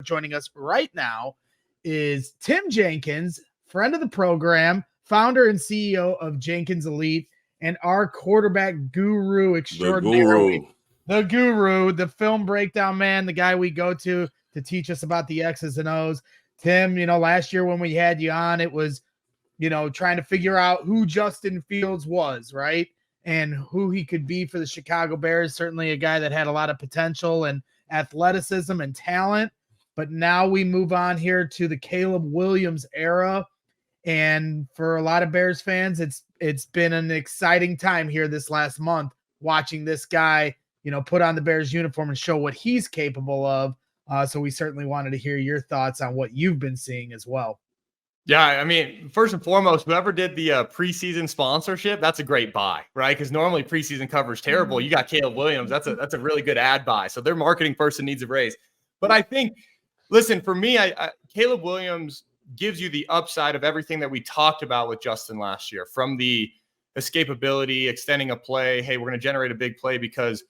joining us right now is Tim Jenkins, friend of the program, founder and CEO of Jenkins Elite, and our quarterback guru extraordinary. The guru, the film breakdown man, the guy we go to teach us about the X's and O's. Tim, last year when we had you on, it was, trying to figure out who Justin Fields was, right? And who he could be for the Chicago Bears. Certainly a guy that had a lot of potential and athleticism and talent. But now we move on here to the Caleb Williams era. And for a lot of Bears fans, it's been an exciting time here this last month watching this guy, put on the Bears uniform and show what he's capable of. So we certainly wanted to hear your thoughts on what you've been seeing as well. Yeah, I mean, first and foremost, whoever did the preseason sponsorship, that's a great buy, right? Because normally preseason coverage terrible. You got Caleb Williams. That's a really good ad buy. So their marketing person needs a raise. But I think, listen, for me, Caleb Williams gives you the upside of everything that we talked about with Justin last year, from the escapability, extending a play. Hey, we're going to generate a big play because,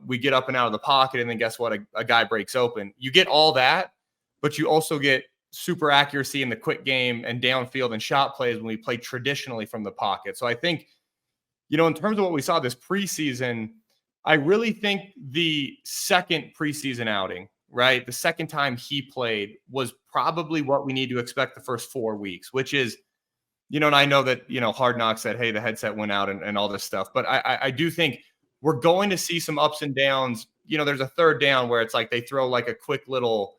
we get up and out of the pocket, and then guess what? A guy breaks open. You get all that, but you also get super accuracy in the quick game and downfield and shot plays when we play traditionally from the pocket. So I think, in terms of what we saw this preseason, I really think the second preseason outing, right, the second time he played was probably what we need to expect the first 4 weeks, which is, and I know that, Hard Knocks said, hey, the headset went out and all this stuff. But I do think we're going to see some ups and downs. There's a third down where it's like they throw like a quick little,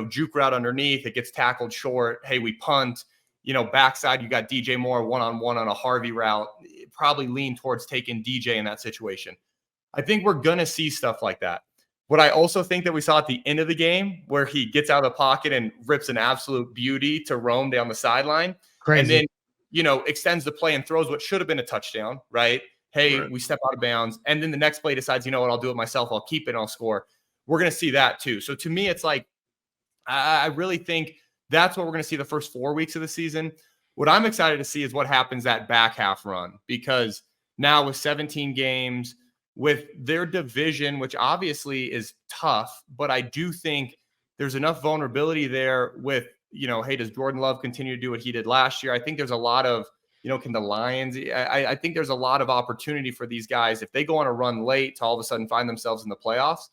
juke route underneath. It gets tackled short. Hey, we punt. Backside, you got DJ Moore one-on-one on a Harvey route. Probably lean towards taking DJ in that situation. I think we're going to see stuff like that. What I also think that we saw at the end of the game, where he gets out of the pocket and rips an absolute beauty to roam down the sideline. Crazy. And then, extends the play and throws what should have been a touchdown, right? Hey, right. We step out of bounds. And then the next play decides, I'll do it myself. I'll keep it and I'll score. We're going to see that too. So to me, it's like, I really think that's what we're going to see the first 4 weeks of the season. What I'm excited to see is what happens that back half run, because now with 17 games, with their division, which obviously is tough, but I do think there's enough vulnerability there with, hey, does Jordan Love continue to do what he did last year? I think there's a lot of, can the Lions, I think there's a lot of opportunity for these guys if they go on a run late to all of a sudden find themselves in the playoffs.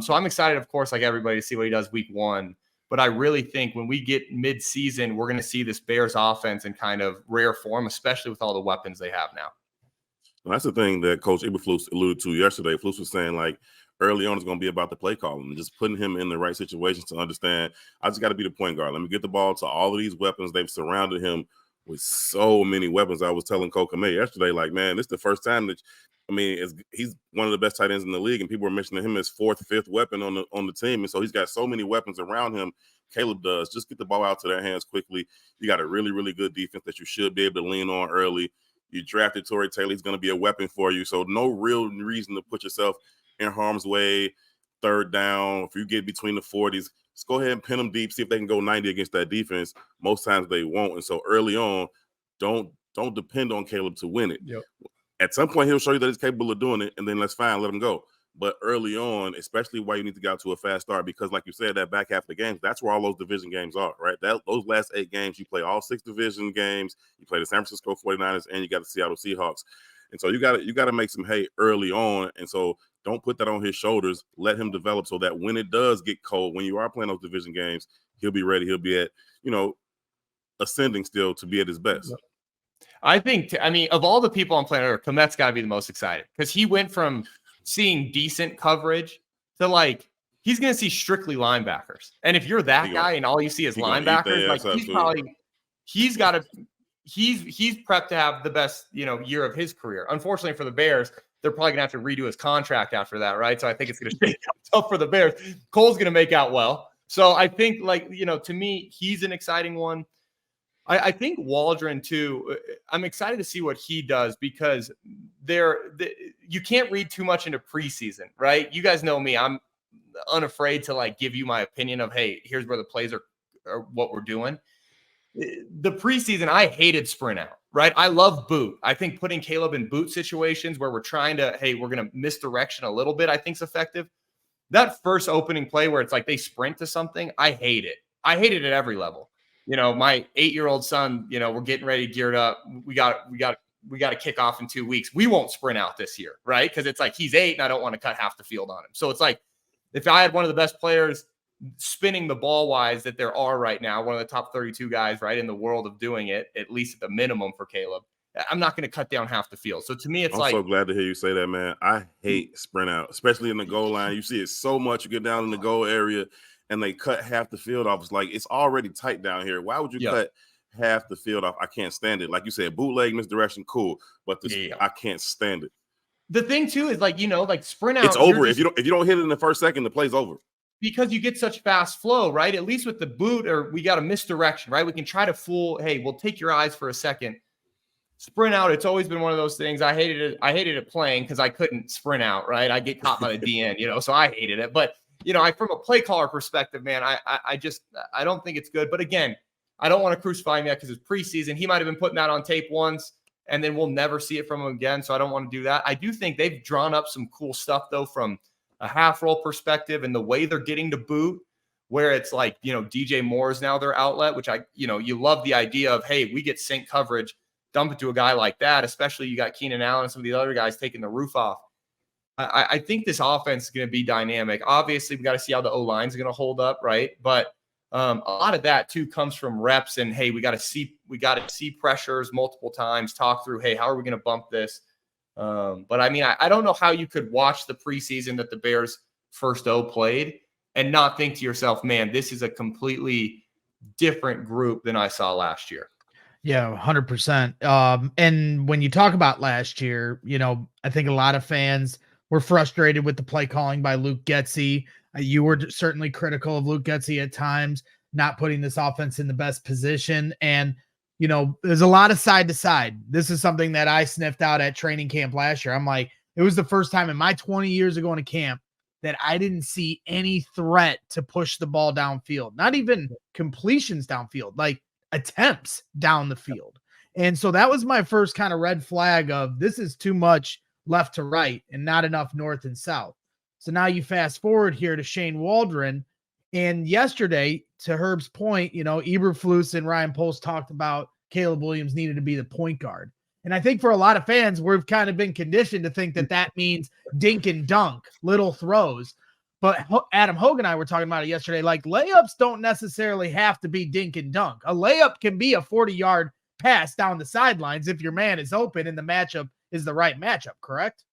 So I'm excited, of course, like everybody, to see what he does week one. But I really think when we get mid-season, we're going to see this Bears offense in kind of rare form, especially with all the weapons they have now. Well, that's the thing that Coach Eberflus alluded to yesterday. Flus was saying, like, early on it's going to be about the play calling and just putting him in the right situations to understand, I just got to be the point guard. Let me get the ball to all of these weapons. They've surrounded him with so many weapons. I was telling Cole Kmet yesterday, like, man, this is the first time that, he's one of the best tight ends in the league, and people are mentioning him as fourth, fifth weapon on the team. And so he's got so many weapons around him. Caleb does. Just get the ball out to their hands quickly. You got a really, really good defense that you should be able to lean on early. You drafted Torrey Taylor. He's going to be a weapon for you. So no real reason to put yourself in harm's way. Third down, if you get between the 40s, just go ahead and pin them deep, see if they can go 90 against that defense. Most times they won't. And so early on, don't depend on Caleb to win it. Yep. At some point, he'll show you that he's capable of doing it, and then that's fine, let him go. But early on, especially why you need to get out to a fast start, because like you said, that back half of the games, that's where all those division games are, right? Those last 8 games, you play all 6 division games. You play the San Francisco 49ers, and you got the Seattle Seahawks. And so you got to make some hay early on. And so don't put that on his shoulders. Let him develop so that when it does get cold, when you are playing those division games, he'll be ready. He'll be at, ascending still to be at his best. I think, of all the people on planet Earth, Kmet's got to be the most excited, because he went from seeing decent coverage to he's going to see strictly linebackers. And if you're that guy and all you see is linebackers, he's prepped to have the best, year of his career. Unfortunately for the Bears, they're probably going to have to redo his contract after that, right? So I think it's going to shake out tough for the Bears. Cole's going to make out well. So I think, to me, he's an exciting one. I think Waldron, too, I'm excited to see what he does, because you can't read too much into preseason, right? You guys know me. I'm unafraid to, give you my opinion of, hey, here's where the plays are what we're doing. The preseason, I hated sprint out, right? I love boot. I think putting Caleb in boot situations where we're trying to, hey, we're going to misdirection a little bit, I think is effective. that first opening play where it's like they sprint to something, I hate it. I hate it at every level. My 8-year-old son, we're getting ready, geared up. We got to kick off in 2 weeks. We won't sprint out this year, right? Because it's like he's 8 and I don't want to cut half the field on him. So it's like if I had one of the best players spinning the ball wise that there are right now, one of the top 32 guys right in the world of doing it, at least at the minimum for Caleb, I'm not going to cut down half the field. So to me, it's I'm so glad to hear you say that, man. I hate sprint out, especially in the goal line. You see it so much. You get down in the goal area and they cut half the field off. It's like, it's already tight down here. Why would you cut half the field off? I can't stand it. Like you said, bootleg, misdirection, cool. But I can't stand it. The thing too is like sprint out. It's over. If you don't hit it in the first second, the play's over. Because you get such fast flow, right? At least with the boot, or we got a misdirection, right? We can try to fool. Hey, we'll take your eyes for a second. Sprint out. It's always been one of those things. I hated it playing because I couldn't sprint out, right? I get caught by the DN, so I hated it. But from a play caller perspective, man, I don't think it's good. But again, I don't want to crucify him yet because it's preseason. He might have been putting that on tape once, and then we'll never see it from him again. So I don't want to do that. I do think they've drawn up some cool stuff though from a half roll perspective and the way they're getting to boot, where it's like, DJ Moore is now their outlet, which you love the idea of, hey, we get sync coverage, dump it to a guy like that, especially you got Keenan Allen and some of the other guys taking the roof off. I think this offense is going to be dynamic. Obviously, we got to see how the O-line is going to hold up, right? But a lot of that too comes from reps and, hey, we got to see pressures multiple times, talk through, hey, how are we going to bump this? But I mean, I don't know how you could watch the preseason that the Bears first O played and not think to yourself, man, this is a completely different group than I saw last year. Yeah, 100%. And when you talk about last year, I think a lot of fans were frustrated with the play calling by Luke Getsy. You were certainly critical of Luke Getsy at times, not putting this offense in the best position. And, there's a lot of side to side. This is something that I sniffed out at training camp last year. I'm like, it was the first time in my 20 years of going to camp that I didn't see any threat to push the ball downfield, not even completions downfield, like attempts down the field. And so that was my first kind of red flag of this is too much left to right and not enough north and south. So now you fast forward here to Shane Waldron. And yesterday, to Herb's point, Eberflus and Ryan Poles talked about Caleb Williams needed to be the point guard. And I think for a lot of fans, we've kind of been conditioned to think that means dink and dunk, little throws. But Adam Hogan and I were talking about it yesterday. Like, layups don't necessarily have to be dink and dunk. A layup can be a 40-yard pass down the sidelines if your man is open and the matchup is the right matchup, correct?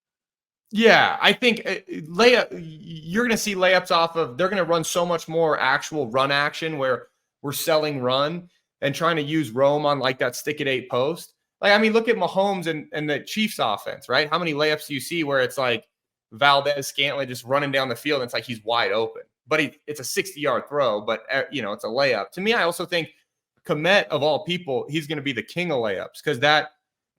Yeah, I think you're going to see layups off of, they're going to run so much more actual run action where we're selling run and trying to use roam on like that stick at 8 post. Like, I mean, look at Mahomes and the Chiefs offense, right? How many layups do you see where it's like Valdez Scantling just running down the field and it's like he's wide open, but it's a 60-yard throw, but it's a layup. To me, I also think Kmet, of all people, he's going to be the king of layups because that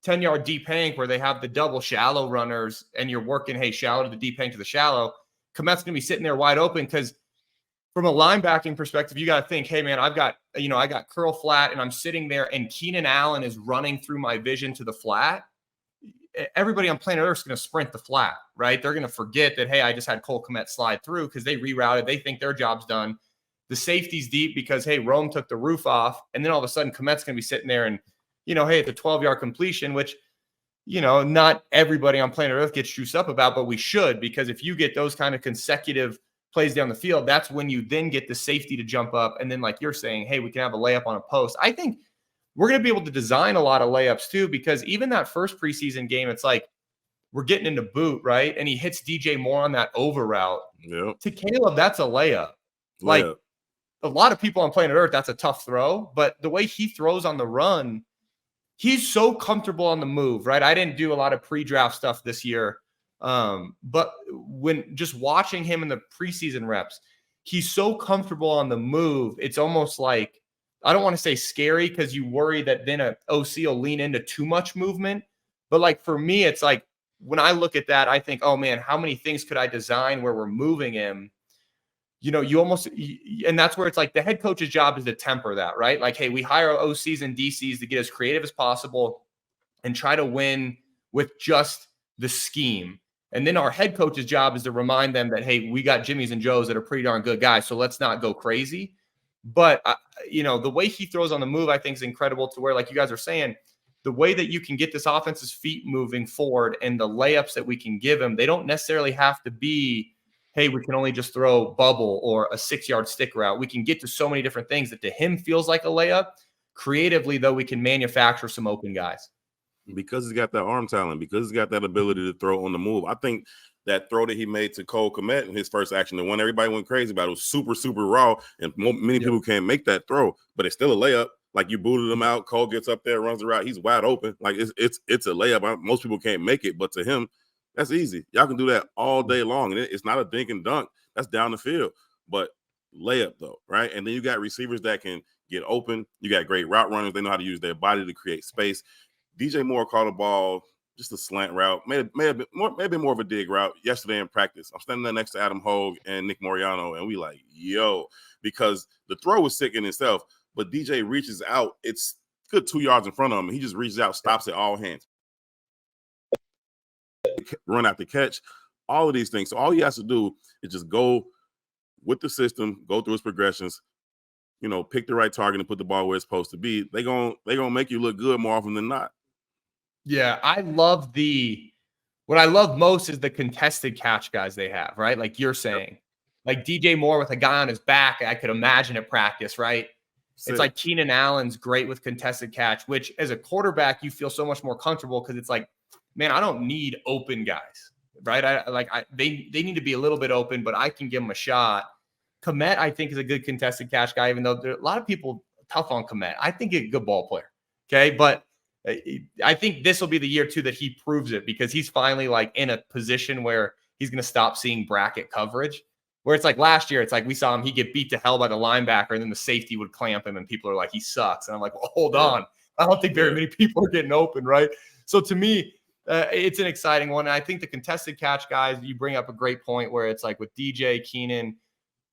10-yard deep hank where they have the double shallow runners and you're working, hey, shallow to the deep hank to the shallow, Kmet's going to be sitting there wide open because from a linebacking perspective, you got to think, hey, man, I got curl flat and I'm sitting there and Keenan Allen is running through my vision to the flat. Everybody on planet Earth is going to sprint the flat, right? They're going to forget that, hey, I just had Cole Kmet slide through because they rerouted. They think their job's done. The safety's deep because, hey, Rome took the roof off. And then all of a sudden, Kmet's going to be sitting there and, hey, it's a 12-yard completion, which, not everybody on planet Earth gets juiced up about, but we should, because if you get those kind of consecutive plays down the field, that's when you then get the safety to jump up. And then, like you're saying, hey, we can have a layup on a post. I think we're going to be able to design a lot of layups too, because even that first preseason game, it's like we're getting into boot, right? And he hits DJ Moore on that over route. Yep. To Caleb, that's a layup. Like a lot of people on planet Earth, that's a tough throw. But the way he throws on the run, he's so comfortable on the move, right? I didn't do a lot of pre-draft stuff this year. But when just watching him in the preseason reps, he's so comfortable on the move. It's almost like, I don't want to say scary because you worry that then a OC will lean into too much movement. But like for me, it's like when I look at that, I think, oh man, how many things could I design where we're moving him? And that's where it's like the head coach's job is to temper that, right? Like, hey, we hire OCs and DCs to get as creative as possible and try to win with just the scheme. And then our head coach's job is to remind them that, hey, we got Jimmys and Joes that are pretty darn good guys, so let's not go crazy. But, the way he throws on the move, I think, is incredible to where, like you guys are saying, the way that you can get this offense's feet moving forward and the layups that we can give him, they don't necessarily have to be, hey, we can only just throw bubble or a 6-yard stick route. We can get to so many different things that to him feels like a layup. Creatively, though, we can manufacture some open guys. Because he's got that arm talent, because he's got that ability to throw on the move. I think that throw that he made to Cole Kmet in his first action, the one everybody went crazy about, it was super, super raw, and many people can't make that throw, but it's still a layup. Like, you booted him out, Cole gets up there, runs the route, he's wide open. Like, it's a layup. Most people can't make it, but to him, that's easy. Y'all can do that all day long, and it's not a dink and dunk. That's down the field, but layup though, right? And then you got receivers that can get open. You got great route runners. They know how to use their body to create space. DJ Moore caught a ball, just a slant route, maybe more of a dig route yesterday in practice. I'm standing there next to Adam Hogue and Nick Moriano, and we like, yo, because the throw was sick in itself, but DJ reaches out. It's good 2 yards in front of him. He just reaches out, stops it all hands. Run out the catch, all of these things. So all he has to do is just go with the system, go through his progressions, pick the right target and put the ball where it's supposed to be. They're gonna make you look good more often than not. Yeah, what I love most is the contested catch guys they have, right? Like you're saying, like DJ Moore with a guy on his back, I could imagine at practice, right? It's like Keenan Allen's great with contested catch, which as a quarterback, you feel so much more comfortable because it's like, man, I don't need open guys, right? They need to be a little bit open, but I can give them a shot. Kmet, I think, is a good contested catch guy, even though there are a lot of people tough on Kmet. I think he's a good ball player, okay? But I think this will be the year, too, that he proves it because he's finally, like, in a position where he's going to stop seeing bracket coverage, where it's like last year, it's like we saw him, he'd get beat to hell by the linebacker, and then the safety would clamp him, and people are like, he sucks. And I'm like, well, hold on. I don't think very many people are getting open, right? So to me, it's an exciting one. And I think the contested catch guys, you bring up a great point where it's like with DJ, Keenan,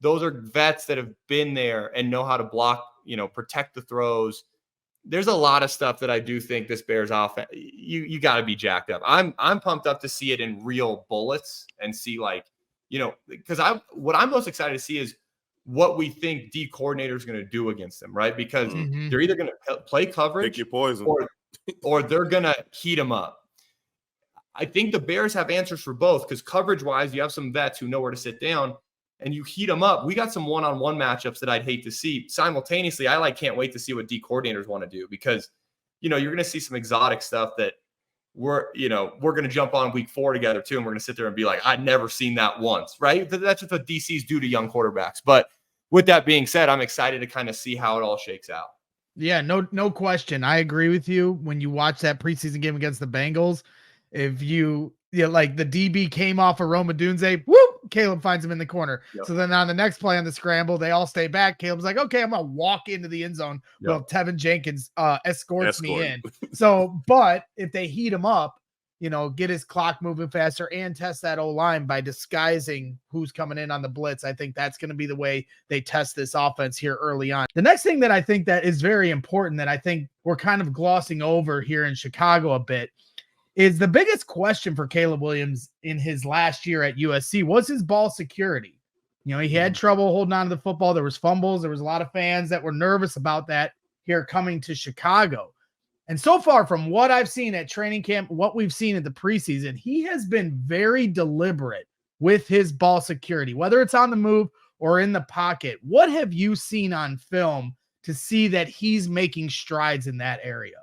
those are vets that have been there and know how to block, protect the throws. There's a lot of stuff that I do think this Bears offense, you got to be jacked up. I'm pumped up to see it in real bullets and see because what I'm most excited to see is what we think D coordinator is going to do against them, right? Because they're either going to play coverage, pick your poison, or they're going to heat them up. I think the Bears have answers for both because coverage-wise, you have some vets who know where to sit down, and you heat them up. We got some one-on-one matchups that I'd hate to see. Simultaneously, I can't wait to see what D coordinators want to do because, you're going to see some exotic stuff that we're going to jump on week 4 together too, and we're going to sit there and be like, I'd never seen that once, right? That's just what DCs do to young quarterbacks. But with that being said, I'm excited to kind of see how it all shakes out. Yeah, no question. I agree with you. When you watch that preseason game against the Bengals, if like the DB came off of Roma Dunze, whoop, Caleb finds him in the corner. Yep. So then on the next play on the scramble, they all stay back. Caleb's like, okay, I'm going to walk into the end zone. Yep. Well, Tevin Jenkins escorts me in. So, but if they heat him up, get his clock moving faster and test that O-line by disguising who's coming in on the blitz, I think that's going to be the way they test this offense here early on. The next thing that I think that is very important that I think we're kind of glossing over here in Chicago a bit is the biggest question for Caleb Williams in his last year at USC was his ball security. He had trouble holding on to the football. There was fumbles. There was a lot of fans that were nervous about that here coming to Chicago. And so far from what I've seen at training camp, what we've seen at the preseason, he has been very deliberate with his ball security, whether it's on the move or in the pocket. What have you seen on film to see that he's making strides in that area?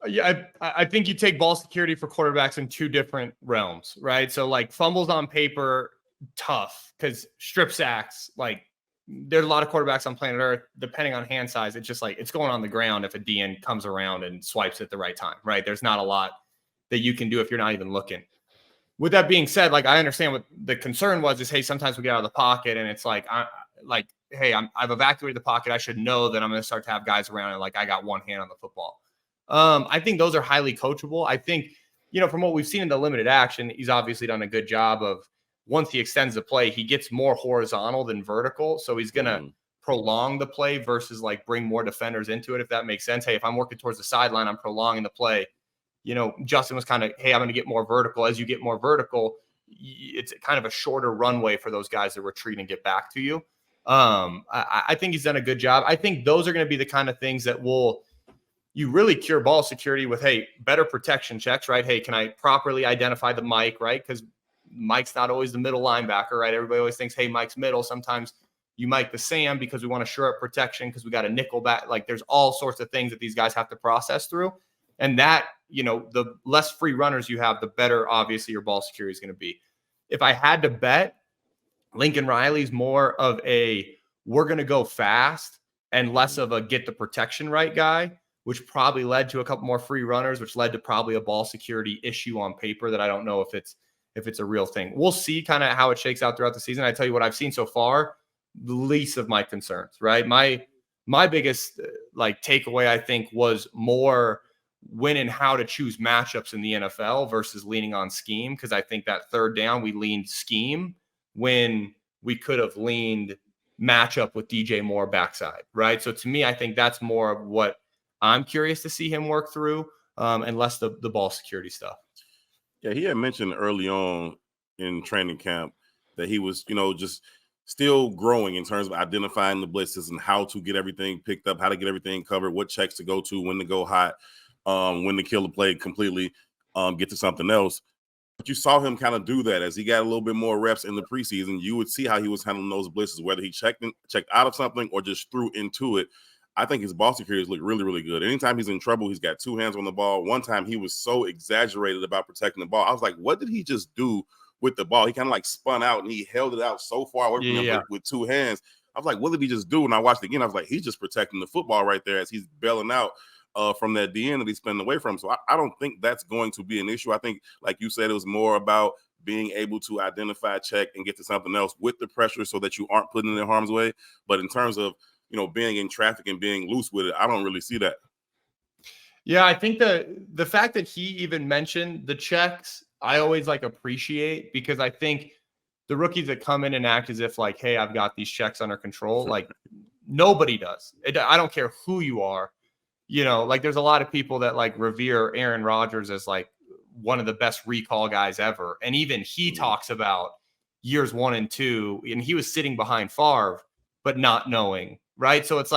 Yeah, I think you take ball security for quarterbacks in two different realms, right? So like fumbles on paper, tough because strip sacks, like there's a lot of quarterbacks on planet Earth, depending on hand size, it's just like it's going on the ground if a DN comes around and swipes at the right time, right? There's not a lot that you can do if you're not even looking. With that being said, like I understand what the concern was is, hey, sometimes we get out of the pocket and it's like, hey, I've evacuated the pocket. I should know that I'm going to start to have guys around and like I got one hand on the football. I think those are highly coachable. I think, from what we've seen in the limited action, he's obviously done a good job of once he extends the play, he gets more horizontal than vertical. So he's going to prolong the play versus like bring more defenders into it, if that makes sense. Hey, if I'm working towards the sideline, I'm prolonging the play. Justin was kind of, hey, I'm going to get more vertical. As you get more vertical, it's kind of a shorter runway for those guys to retreat and get back to you. I think he's done a good job. I think those are going to be the kind of things that you really cure ball security with, hey, better protection checks, right? Hey, can I properly identify the Mike, right? Because Mike's not always the middle linebacker, right? Everybody always thinks, hey, Mike's middle. Sometimes you Mike the Sam because we want to shore up protection because we got a nickel back. Like there's all sorts of things that these guys have to process through. And that, the less free runners you have, the better, obviously, your ball security is going to be. If I had to bet, Lincoln Riley's more of a we're going to go fast and less of a get the protection right guy, which probably led to a couple more free runners, which led to probably a ball security issue on paper that I don't know if it's a real thing. We'll see kind of how it shakes out throughout the season. I tell you what I've seen so far, the least of my concerns, right? My biggest takeaway, I think, was more when and how to choose matchups in the NFL versus leaning on scheme. Because I think that third down, we leaned scheme when we could have leaned matchup with DJ Moore backside, right? So to me, I think that's more of what I'm curious to see him work through, and less the ball security stuff. Yeah, he had mentioned early on in training camp that he was, just still growing in terms of identifying the blitzes and how to get everything picked up, how to get everything covered, what checks to go to, when to go hot, when to kill the play completely, get to something else. But you saw him kind of do that as he got a little bit more reps in the preseason. You would see how he was handling those blitzes, whether he checked out of something or just threw into it. I think his ball security look really, really good. Anytime he's in trouble, he's got two hands on the ball. One time he was so exaggerated about protecting the ball. I was like, what did he just do with the ball? He kind of spun out and he held it out so far away from him with two hands. I was like, what did he just do? And I watched it again. I was like, he's just protecting the football right there as he's bailing out from that DN that he's spinning away from. So I don't think that's going to be an issue. I think, like you said, it was more about being able to identify, check, and get to something else with the pressure so that you aren't putting it in harm's way. But in terms of, being in traffic and being loose with it, I don't really see that. Yeah, I think the fact that he even mentioned the checks, I always appreciate, because I think the rookies that come in and act as if hey, I've got these checks under control, nobody does. I don't care who you are. There's a lot of people that revere Aaron Rodgers as one of the best recall guys ever. And even he talks about years 1 and 2, and he was sitting behind Favre, but not knowing, right? So it's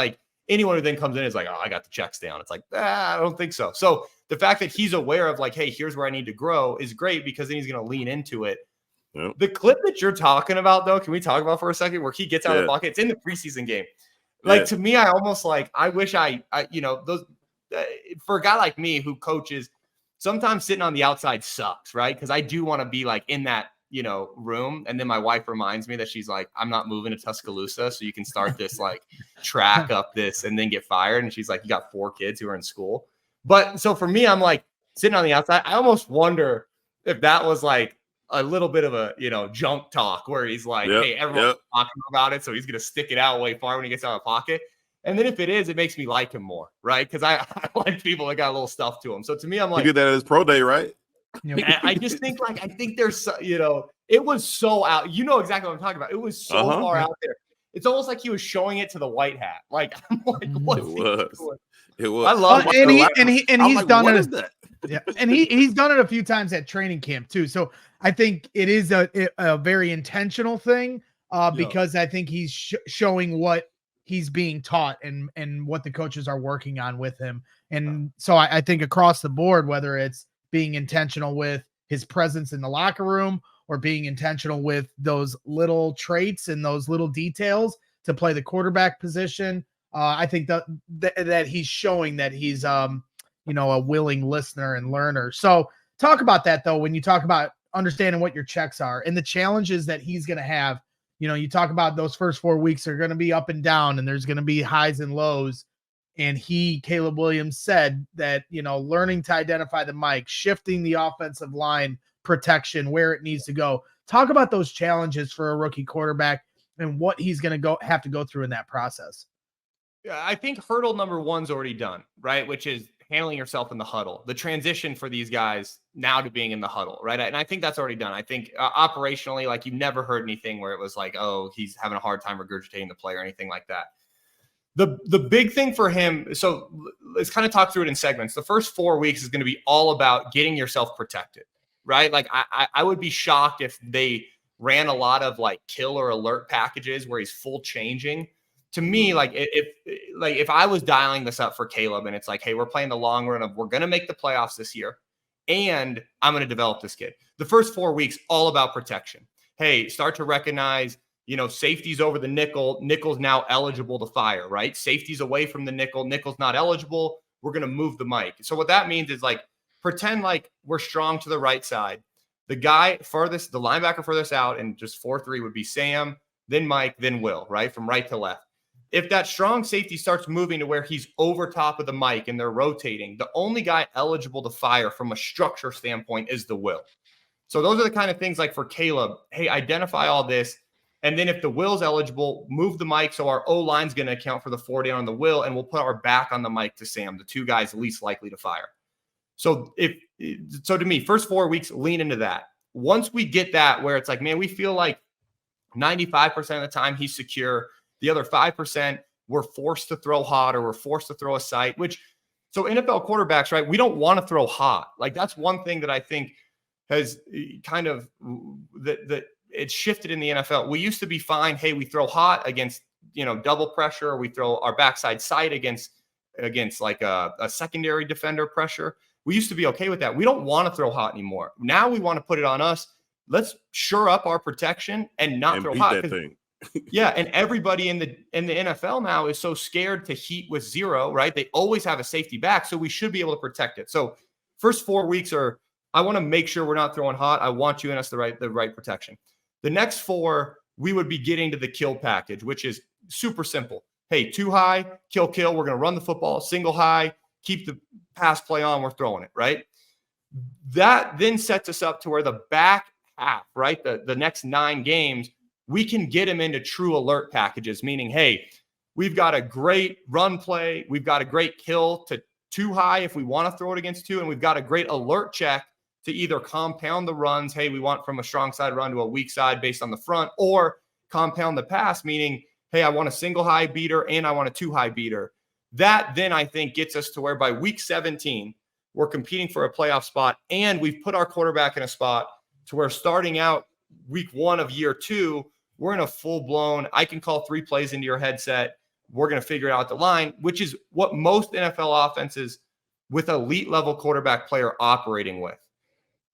anyone who then comes in is oh, I got the checks down. It's I don't think so. So the fact that he's aware of hey, here's where I need to grow is great, because then he's going to lean into it. Yep. The clip that you're talking about, though, can we talk about for a second, where he gets out of the pocket? It's in the preseason game. To me, I almost I wish I those for a guy like me who coaches, sometimes sitting on the outside sucks, right? Because I do want to be in that room. And then my wife reminds me that she's I'm not moving to Tuscaloosa, so you can start this track up this and then get fired. And she's you got 4 kids who are in school. But so for me, I'm sitting on the outside. I almost wonder if that was a little bit of a junk talk where he's hey, everyone's talking about it, so he's gonna stick it out way far when he gets out of the pocket. And then if it is, it makes me like him more, right? Because I like people that got a little stuff to him. So to me, I'm he did that at his pro day, right? I just think I think there's it was so out. You know exactly what I'm talking about. It was so far out there. It's almost like he was showing it to the white hat. I'm what is he doing? It was. I love he's done it. Yeah, and he's done it a few times at training camp too. So I think it is a very intentional thing, because I think he's showing what he's being taught and what the coaches are working on with him. And so I think across the board, whether it's being intentional with his presence in the locker room or being intentional with those little traits and those little details to play the quarterback position, I think that he's showing that he's a willing listener and learner. So talk about that, though, when you talk about understanding what your checks are and the challenges that he's going to have. You talk about those first 4 weeks are going to be up and down, and there's going to be highs and lows. And Caleb Williams said that, learning to identify the mic, shifting the offensive line protection where it needs to go. Talk about those challenges for a rookie quarterback and what he's going to have to go through in that process. Yeah, I think hurdle number 1's already done, right? Which is handling yourself in the huddle, the transition for these guys now to being in the huddle, right? And I think that's already done. I think operationally, you never heard anything where it was oh, he's having a hard time regurgitating the play or anything like that. The big thing for him, so let's kind of talk through it in segments. The first 4 weeks is going to be all about getting yourself protected, right? Like I would be shocked if they ran a lot of like kill or alert packages where he's full changing. To me, like if I was dialing this up for Caleb and it's like, hey, we're playing the long run of we're going to make the playoffs this year and I'm going to develop this kid. The first 4 weeks, all about protection. Hey, start to recognize, safety's over the nickel. Nickel's now eligible to fire, right? Safety's away from the nickel. Nickel's not eligible. We're going to move the mic. So what that means is like, pretend like we're strong to the right side. The linebacker furthest out and just 4-3 would be Sam, then Mike, then Will, right? From right to left. If that strong safety starts moving to where he's over top of the mic and they're rotating, the only guy eligible to fire from a structure standpoint is the Will. So those are the kind of things like for Caleb, hey, identify all this. And then if the Will's eligible, move the mic so our O-line's going to account for the 4 down on the Will, and we'll put our back on the mic to Sam, the 2 guys least likely to fire. So to me, first 4 weeks, lean into that. Once we get that where it's like, man, we feel like 95% of the time he's secure. The other 5%, we're forced to throw hot or we're forced to throw a sight, so NFL quarterbacks, right? We don't want to throw hot. Like that's one thing that I think has kind of that it's shifted in the NFL. We used to be fine. Hey, we throw hot against, double pressure. Or we throw our backside sight against like a secondary defender pressure. We used to be okay with that. We don't want to throw hot anymore. Now we want to put it on us. Let's shore up our protection and not throw hot. That thing. Yeah, and everybody in the NFL now is so scared to heat with 0, right? They always have a safety back, so we should be able to protect it. So first 4 weeks I want to make sure we're not throwing hot. I want you in us the right protection. The next 4, we would be getting to the kill package, which is super simple. Hey, 2 high, kill. We're going to run the football, single high, keep the pass play on. We're throwing it, right? That then sets us up to where the back half, right? The next 9 games, we can get him into true alert packages, meaning, hey, we've got a great run play. We've got a great kill to 2 high if we want to throw it against 2. And we've got a great alert check to either compound the runs. Hey, we want from a strong side run to a weak side based on the front, or compound the pass, meaning, hey, I want a single high beater and I want a 2 high beater. That then I think gets us to where by week 17, we're competing for a playoff spot and we've put our quarterback in a spot to where starting out week 1 of year 2, we're in a full-blown, I can call 3 plays into your headset. We're going to figure out the line, which is what most NFL offenses with elite level quarterback player operating with.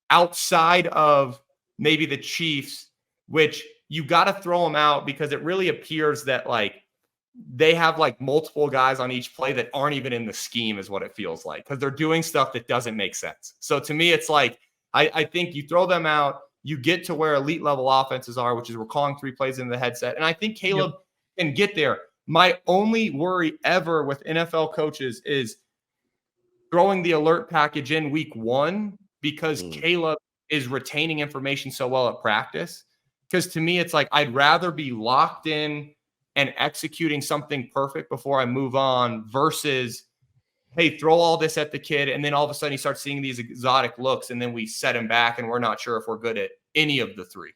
Outside of maybe the Chiefs, which you got to throw them out because it really appears that like they have like multiple guys on each play that aren't even in the scheme is what it feels like, because they're doing stuff that doesn't make sense. So to me, it's like, I think you throw them out, you get to where elite level offenses are, which is we're calling 3 plays in the headset. And I think Caleb can get there. My only worry ever with NFL coaches is throwing the alert package in week 1 because Caleb is retaining information so well at practice. Because to me, it's like, I'd rather be locked in and executing something perfect before I move on versus, hey, throw all this at the kid, and then all of a sudden he starts seeing these exotic looks, and then we set him back, and we're not sure if we're good at any of the 3.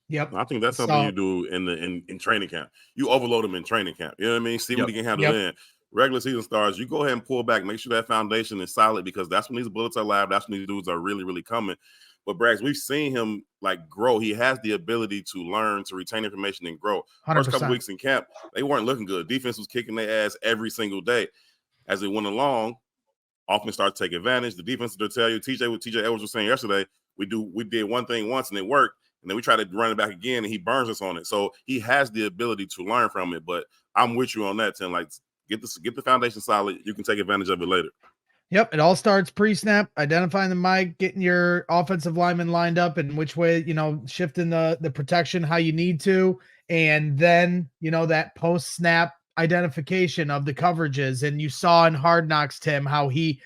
Yep. I think that's something you do in training camp. You overload them in training camp. You know what I mean? See what he can handle in. Regular season stars, you go ahead and pull back, make sure that foundation is solid, because that's when these bullets are live. That's when these dudes are really, really coming. But Braggs, we've seen him like grow. He has the ability to learn, to retain information and grow. 100%. First couple weeks in camp, they weren't looking good. Defense was kicking their ass every single day. As it went along, offense started to take advantage. The defense will tell you, TJ Edwards was saying yesterday, we did one thing once and it worked, and then we try to run it back again and he burns us on it. So he has the ability to learn from it. But I'm with you on that, Tim. Like, get the foundation solid. You can take advantage of it later. Yep, it all starts pre-snap, identifying the mic, getting your offensive lineman lined up and which way, shifting the protection how you need to, and then, that post-snap identification of the coverages. And you saw in Hard Knocks, Tim, how he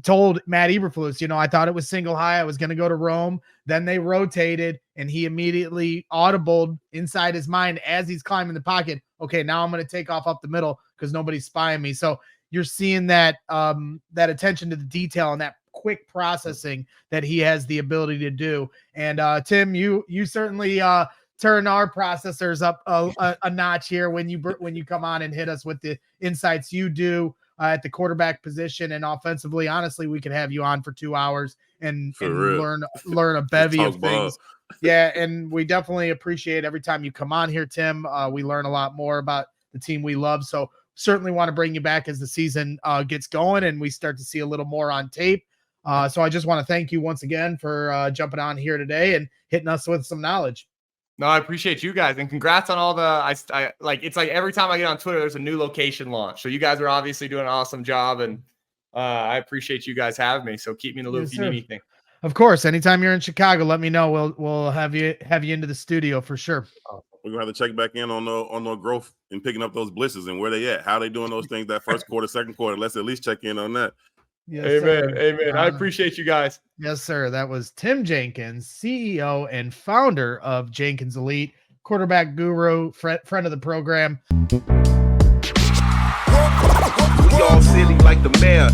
told Matt Eberflus, I thought it was single high. I was going to go to Rome. Then they rotated, and he immediately audibled inside his mind as he's climbing the pocket. Okay, now I'm going to take off up the middle because nobody's spying me. So you're seeing that that attention to the detail and that quick processing that he has the ability to do. And Tim, you certainly turn our processors up a notch here when you come on and hit us with the insights you do at the quarterback position and offensively. Honestly, we could have you on for 2 hours and real. learn a bevy of things. Ball. Yeah, and we definitely appreciate every time you come on here, Tim. We learn a lot more about the team we love. So certainly want to bring you back as the season gets going and we start to see a little more on tape. So I just want to thank you once again for jumping on here today and hitting us with some knowledge. No, I appreciate you guys, and congrats on all the. I like it's like every time I get on Twitter, there's a new location launch. So you guys are obviously doing an awesome job, and I appreciate you guys having me. So keep me in the loop if you need anything. Of course, anytime you're in Chicago, let me know. We'll have you into the studio for sure. We're gonna have to check back in on the growth and picking up those blitzes and where they at, how they doing those things that first quarter, second quarter. Let's at least check in on that. Yes, amen. Sir. Amen. I appreciate you guys. Yes, sir. That was Tim Jenkins, CEO and founder of Jenkins Elite, quarterback guru, friend of the program. We all silly like the mayor.